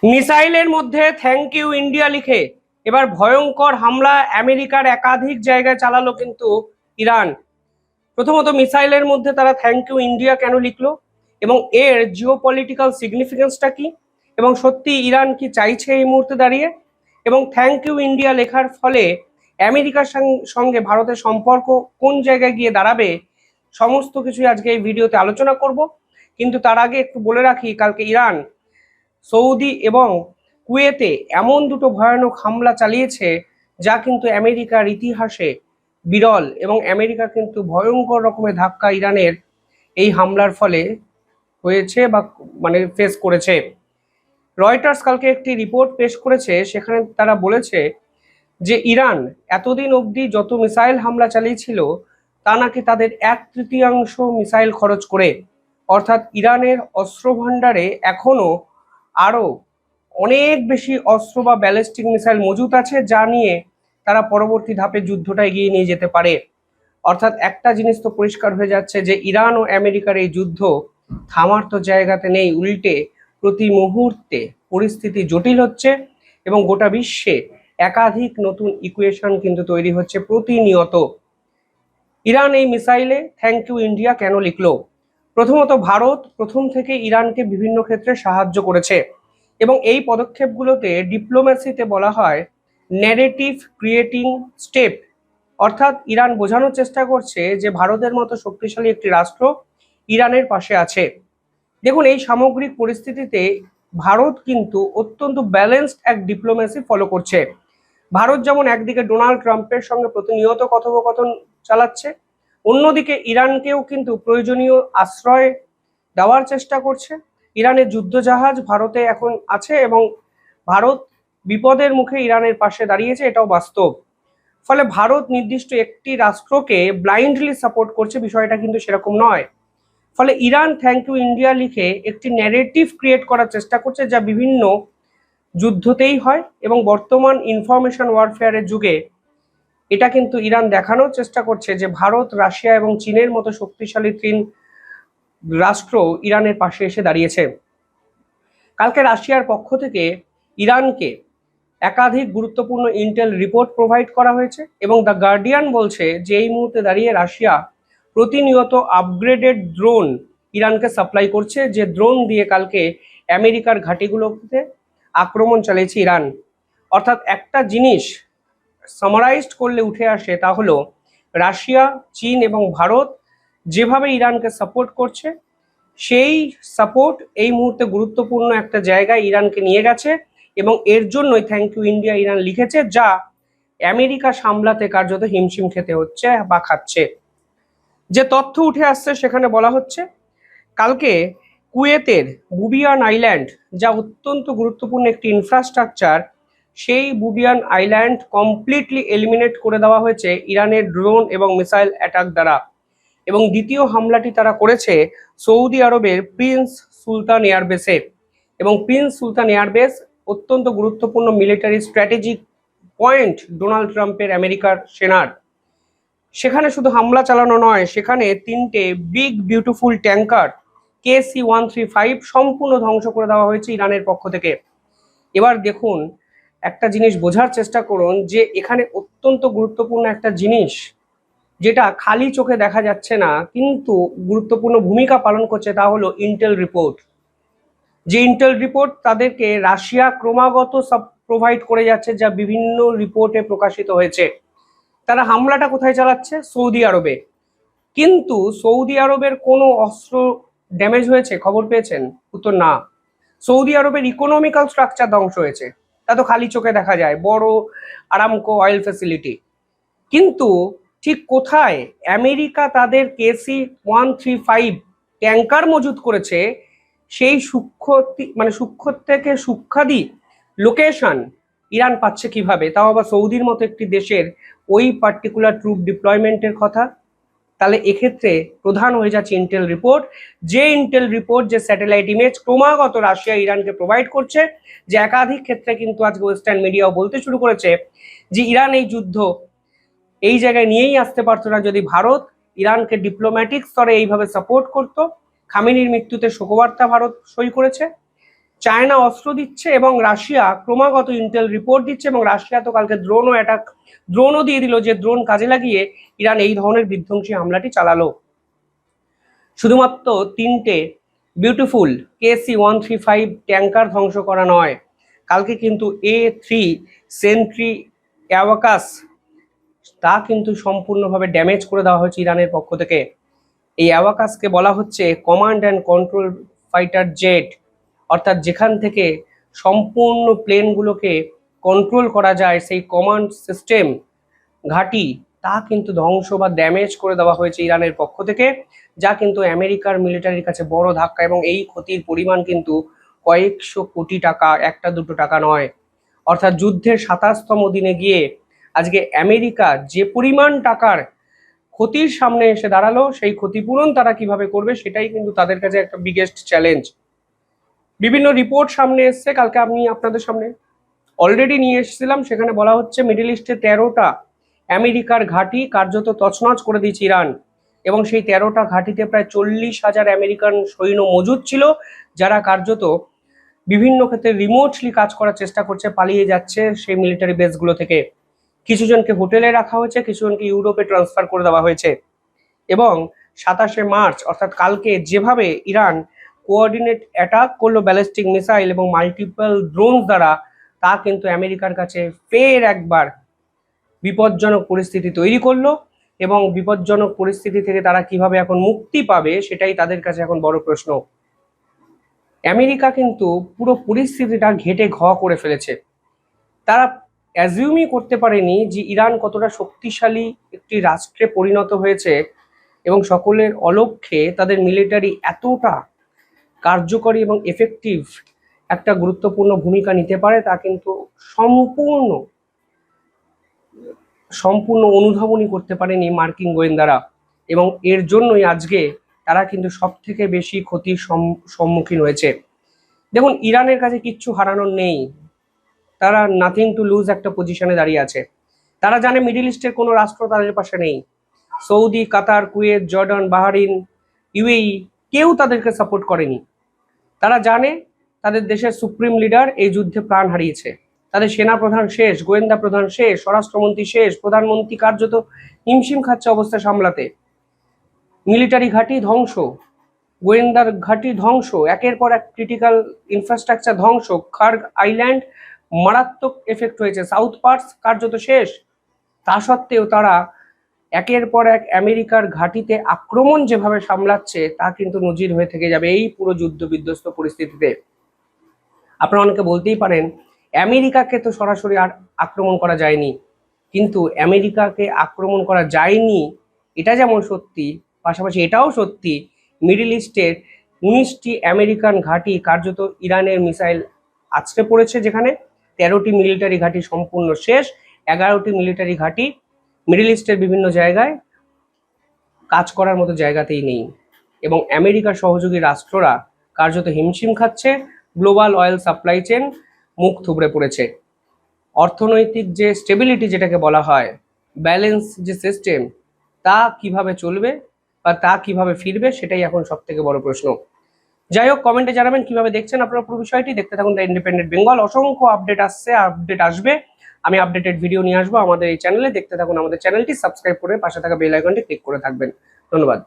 মিসাইলের মধ্যে thank you India লিখে এবার ভয়ঙ্কর হামলা আমেরিকার একাধিক জায়গায় চালালো কিন্তু ইরান। প্রথমত মিসাইলের মধ্যে তারা থ্যাংক ইউ ইন্ডিয়া কেন লিখলো এবং এর জিওপলিটিক্যাল সিগনিফিকেন্সটা কি, এবং সত্যি ইরান কি চাইছে এই মুহূর্তে দাঁড়িয়ে, এবং থ্যাংক ইউ ইন্ডিয়া লেখার ফলে আমেরিকার সঙ্গে ভারতের সম্পর্ক কোন জায়গায় গিয়ে দাঁড়াবে, সমস্ত কিছুই আজকে এই ভিডিওতে আলোচনা করব। কিন্তু তার আগে একটু বলে রাখি, কালকে ইরান সৌদি এবং কুয়েতে এমন দুটো ভয়ানক হামলা চালিয়েছে যা কিন্তু আমেরিকার ইতিহাসে বিরল, এবং আমেরিকা কিন্তু ভয়ঙ্কর রকমের ধাক্কা ইরানের এই হামলার ফলে হয়েছে বা ফেস করেছে। রয়টার্স কালকে একটি রিপোর্ট পেশ করেছে, সেখানে তারা বলেছে যে ইরান এতদিন অবধি যত মিসাইল হামলা চালিয়েছিল তা নাকি তাদের 1/3 মিসাইল খরচ করে, অর্থাৎ ইরানের অস্ত্র ভাণ্ডারে এখনো আরো অনেক বেশি অস্ত্র বা ব্যালিস্টিক মিসাইল মজুত আছে, যা নিয়ে তারা পরবর্তী ধাপে যুদ্ধটা এগিয়ে নিয়ে যেতে পারে। অর্থাৎ একটা জিনিস তো পরিষ্কার হয়ে যাচ্ছে যে ইরান ও আমেরিকার এই যুদ্ধ থামার তো জায়গাতে নেই, উল্টে প্রতি মুহূর্তে পরিস্থিতি জটিল হচ্ছে এবং গোটা বিশ্বে একাধিক নতুন ইকুয়েশন কিন্তু তৈরি হচ্ছে প্রতিনিয়ত। ইরান এই মিসাইলে থ্যাংক ইউ ইন্ডিয়া কেন লিখলো? প্রথমত, ভারত প্রথম থেকে ইরানকে বিভিন্ন ক্ষেত্রে সাহায্য করেছে এবং এই পদক্ষেপগুলোতে ডিপ্লোম্যাসিতে বলা হয় ন্যারেটিভ ক্রিয়েটিং স্টেপ, অর্থাৎ ইরান বোঝানোর চেষ্টা করছে যে ভারতের মতো শক্তিশালী একটি রাষ্ট্র ইরানের পাশে আছে। দেখুন, এই সামগ্রিক পরিস্থিতিতে ভারত কিন্তু অত্যন্ত ব্যালেন্সড এক ডিপ্লোম্যাসি ফলো করছে। ভারত যেমন একদিকে ডোনাল্ড ট্রাম্পের সঙ্গে প্রতিনিয়ত কথোপকথন চালাচ্ছে, অন্যদিকে ইরানকেও কিন্তু প্রয়োজনীয় আশ্রয় দেওয়ার চেষ্টা করছে। ইরানের যুদ্ধজাহাজ ভারতে এখন আছে এবং ভারত বিপদের মুখে ইরানের পাশে দাঁড়িয়েছে, এটাও বাস্তব। ফলে ভারত নির্দিষ্ট একটি রাষ্ট্রকে ব্লাইন্ডলি সাপোর্ট করছে, বিষয়টা কিন্তু সেরকম নয়। ফলে ইরান থ্যাংক ইউ ইন্ডিয়া লিখে একটি ন্যারেটিভ ক্রিয়েট করার চেষ্টা করছে, যা বিভিন্ন যুদ্ধতেই হয় এবং বর্তমান ইনফরমেশন ওয়ারফেয়ারের যুগে এটা কিন্তু ইরান দেখানোর চেষ্টা করছে যে ভারত, রাশিয়া এবং চীনের মতো শক্তিশালী তিন রাষ্ট্র ইরানের পাশে এসে দাঁড়িয়েছে। কালকে রাশিয়ার পক্ষ থেকে ইরানকে একাধিক গুরুত্বপূর্ণ ইন্টেল রিপোর্ট প্রোভাইড করা হয়েছে এবং দ্য গার্ডিয়ান বলছে যে এই মুহূর্তে দাঁড়িয়ে রাশিয়া প্রতিনিয়ত আপগ্রেডেড ড্রোন ইরানকে সাপ্লাই করছে, যে ড্রোন দিয়ে কালকে আমেরিকার ঘাঁটিগুলোতে আক্রমণ চালিয়েছে ইরান। অর্থাৎ একটা জিনিস সামারাইজড করলে উঠে আসে, তা হলো রাশিয়া, চীন এবং ভারত যেভাবে ইরানকে সাপোর্ট করছে, সেই সাপোর্ট এই মুহূর্তে গুরুত্বপূর্ণ একটা জায়গায় ইরানকে নিয়ে গেছে এবং এর জন্যই থ্যাংক ইউ ইন্ডিয়া ইরান লিখেছে, যা আমেরিকা সামলাতে কার্যত হিমশিম খেতে হচ্ছে বা খাচ্ছে। যে তথ্য উঠে আসছে সেখানে বলা হচ্ছে কালকে কুয়েতের বুবিয়ান আইল্যান্ড, যা অত্যন্ত গুরুত্বপূর্ণ একটি ইনফ্রাস্ট্রাকচার, সেই বুবিয়ান আইল্যান্ড কমপ্লিটলি এলিমিনেট করে দেওয়া হয়েছে ইরানের ড্রোন এবং মিসাইল অ্যাটাক দ্বারা। এবং দ্বিতীয় হামলাটি তারা করেছে সৌদি আরবের প্রিন্স সুলতান এয়ারবেসে, এবং প্রিন্স সুলতান এয়ারবেস অত্যন্ত গুরুত্বপূর্ণ মিলিটারি স্ট্র্যাটেজিক পয়েন্ট ডোনাল্ড ট্রাম্পের আমেরিকার সেনার। সেখানে শুধু হামলা চালানো নয়, সেখানে 3টে বিগ বিউটিফুল ট্যাঙ্কার KC-135 সম্পূর্ণ ধ্বংস করে দেওয়া হয়েছে ইরানের পক্ষ থেকে। এবার দেখুন, একটা জিনিস বোঝার চেষ্টা করুন যে এখানে অত্যন্ত গুরুত্বপূর্ণ একটা জিনিস যেটা খালি চোখে দেখা যাচ্ছে না কিন্তু গুরুত্বপূর্ণ ভূমিকা পালন করছে, তা হলো ইন্টেল রিপোর্ট। যে ইন্টেল রিপোর্ট তাদেরকে রাশিয়া ক্রমাগত সব প্রোভাইড করে যাচ্ছে, যা বিভিন্ন রিপোর্টে প্রকাশিত হয়েছে। তারা হামলাটা কোথায় চালাচ্ছে? সৌদি আরবে। কিন্তু সৌদি আরবের কোনো অস্ত্র ড্যামেজ হয়েছে খবর পেয়েছেন? উত্তর না। সৌদি আরবের ইকোনমিক্যাল স্ট্রাকচার ধ্বংস হয়েছে, তা তো খালি চোখে দেখা যায়, বড় আরামকো অয়েল ফ্যাসিলিটি। কিন্তু ঠিক কোথায় আমেরিকা তাদের KC-135 ট্যাঙ্কার মজুত করেছে, সেই সূক্ষ্ম থেকে সূক্ষাদি লোকেশন ইরান পাচ্ছে কিভাবে, তাও আবার সৌদির মতো একটি দেশের ওই পার্টিকুলার ট্রুপ ডিপ্লয়মেন্টের কথা? তাহলে এক্ষেত্রে প্রধান হয়ে যাচ্ছে ইন্টেল রিপোর্ট। যে ইন্টেল রিপোর্ট, যে স্যাটেলাইট ইমেজ ক্রমাগত রাশিয়া ইরানকে প্রোভাইড করছে, যে একাধিক ক্ষেত্রে কিন্তু আজকে ওয়েস্টার্ন মিডিয়াও বলতে শুরু করেছে যে ইরান এই যুদ্ধ এই জায়গায় নিয়েই আসতে পারতো না যদি ভারত ইরানকে ডিপ্লোম্যাটিক স্তরে এইভাবে সাপোর্ট করত। খামেনির মৃত্যুতে শোকবার্তা ভারত সই করেছে। চায়না অস্ত্র দিচ্ছে এবং রাশিয়া ক্রমাগত ইন্টেল রিপোর্ট দিচ্ছে, এবং রাশিয়া তো কালকে ড্রোনও দিয়ে দিল, যে ড্রোন কাজে লাগিয়ে ইরান এই ধরনের বিধ্বংসী হামলাটি চালালো। শুধুমাত্র 3টে বিউটিফুল KC-135 ট্যাঙ্কার ধ্বংস করা নয়, কালকে কিন্তু A3 সেন্ট্রি অ্যাওয়াকাস তা কিন্তু সম্পূর্ণভাবে ড্যামেজ করে দেওয়া হয়েছে ইরানের পক্ষ থেকে। এই অ্যাওয়াকাসকে বলা হচ্ছে command and control fighter jet, অর্থাৎ যেখান থেকে সম্পূর্ণ প্লেনগুলোকে কন্ট্রোল করা যায়, সেই কমান্ড সিস্টেম ঘাঁটি তা কিন্তু ধ্বংস বা ড্যামেজ করে দেওয়া হয়েছে ইরানের পক্ষ থেকে, যা কিন্তু আমেরিকার মিলিটারির কাছে বড় ধাক্কা, এবং এই ক্ষতির পরিমাণ কিন্তু কয়েকশো কোটি টাকা, একটা দুটো টাকা নয়। অর্থাৎ যুদ্ধের 27তম দিনে গিয়ে আজকে আমেরিকা যে পরিমাণ টাকার ক্ষতির সামনে এসে দাঁড়ালো, সেই ক্ষতিপূরণ তারা কিভাবে করবে সেটাই কিন্তু তাদের কাছে একটা বিগেস্ট চ্যালেঞ্জ। বিভিন্ন রিপোর্ট সামনে এসছে, কালকে আমি আপনাদের সামনে অলরেডি নিয়ে এসেছিলাম। সেখানে বলা হচ্ছে মিডল ইস্টে 13টা আমেরিকার ঘাঁটি কার্যত তছনছ করে দিয়েছে ইরান, এবং সেই 13টা ঘাঁটিতে প্রায় 40,000 আমেরিকান সৈন্য মজুদ ছিল, যারা কার্যত বিভিন্ন ক্ষেত্রে রিমোটলি কাজ করার চেষ্টা করছে, পালিয়ে যাচ্ছে সেই মিলিটারি বেসগুলো থেকে। কিছুজনকে হোটেলে রাখা হয়েছে, কিছুজনকে ইউরোপে ট্রান্সফার করে দেওয়া হয়েছে। এবং 27শে মার্চ অর্থাৎ কালকে যেভাবে ইরান কোঅর্ডিনেট অ্যাটাক করলো ব্যালিস্টিক মিসাইল এবং মাল্টিপল ড্রোন দ্বারা, তা কিন্তু আমেরিকার কাছে ফের একবার বিপজ্জনক পরিস্থিতি তৈরি করলো, এবং বিপজ্জনক পরিস্থিতি থেকে তারা কিভাবে এখন মুক্তি পাবে সেটাই তাদের কাছে এখন বড় প্রশ্ন। আমেরিকা কিন্তু পুরো পরিস্থিতিটা ঘেটে ঘ করে ফেলেছে। তারা অ্যাজিউমই করতে পারেনি যে ইরান কতটা শক্তিশালী একটি রাষ্ট্রে পরিণত হয়েছে, এবং সকলের অলক্ষ্যে তাদের মিলিটারি এতটা কার্যকরী এবং এফেক্টিভ একটা গুরুত্বপূর্ণ ভূমিকা নিতে পারে, তা কিন্তু সম্পূর্ণ অনুধাবনই করতে পারেনি মার্কিন গোয়েন্দারা। এবং এর জন্যই আজকে তারা কিন্তু সব থেকে বেশি ক্ষতির সম্মুখীন হয়েছে। দেখুন, ইরানের কাছে কিচ্ছু হারানোর নেই, তারা নাথিং টু লুজ একটা পজিশনে দাঁড়িয়ে আছে। তারা জানে মিডল ইস্টের কোনো রাষ্ট্র তাদের পাশে নেই। সৌদি, কাতার, কুয়েত, জর্ডান, বাহরিন, ইউএই কেউ তাদেরকে সাপোর্ট করেনি। তারা জানে তাদের দেশের সুপ্রিম লিডার এই যুদ্ধে প্রাণ হারিয়েছে, তাদের সেনা প্রধান শেষ, গোয়েন্দা প্রধান শেষ, স্বরাষ্ট্রমন্ত্রী শেষ, প্রধানমন্ত্রী কার্যত হিমশিম খাচ্ছে অবস্থা সামলাতে। মিলিটারি ঘাঁটি ধ্বংস, গোয়েন্দার ঘাঁটি ধ্বংস, একের পর এক ক্রিটিক্যাল ইনফ্রাস্ট্রাকচার ধ্বংস, খার্গ আইল্যান্ড মারাত্মক এফেক্ট হয়েছে, সাউথ পার্টস কার্যত শেষ। তা সত্ত্বেও তারা একের পর এক আমেরিকার ঘাঁটিতে আক্রমণ যেভাবে সামলাচ্ছে, তা কিন্তু নজির হয়ে থেকে যাবে এই পুরো যুদ্ধ বিধ্বস্ত পরিস্থিতিতে। আপনারা অনেকে বলতেই পারেন আমেরিকাকে তো সরাসরি আর আক্রমণ করা যায়নি, কিন্তু আমেরিকাকে আক্রমণ করা যায়নি এটা যেমন সত্যি, পাশাপাশি এটাও সত্যি মিডল ইস্টের 19টি আমেরিকান ঘাঁটি কার্যত ইরানের মিসাইল আছড়ে পড়েছে, যেখানে 13টি মিলিটারি ঘাঁটি সম্পূর্ণ শেষ, 11টি মিলিটারি ঘাঁটি মিডল ইস্টের বিভিন্ন জায়গায় কাজ করার মতো জায়গাতেই নেই, এবং আমেরিকার সহযোগী রাষ্ট্ররা কার্যত হিমশিম খাচ্ছে। গ্লোবাল অয়েল সাপ্লাই চেন মুখ থুবড়ে পড়েছে। অর্থনৈতিক যে স্টেবিলিটি যেটাকে বলা হয়, ব্যালেন্স যে সিস্টেম, তা কিভাবে চলবে বা তা কিভাবে ফিরবে, সেটাই এখন সব থেকে বড় প্রশ্ন। যাই হোক, কমেন্টে জানাবেন কিভাবে দেখছেন আপনারা পুরো বিষয়টি। দেখতে থাকুন দ্য ইন্ডিপেন্ডেন্ট বেঙ্গল, অসংখ্য আপডেট আসবে, আমি আপডেটেড ভিডিও নিয়ে আসবো আমাদের এই চ্যানেলে। দেখতে থাকুন আমাদের চ্যানেলটি, সাবস্ক্রাইব করে পাশে থাকা বেল আইকনটি ক্লিক করে থাকবেন। ধন্যবাদ।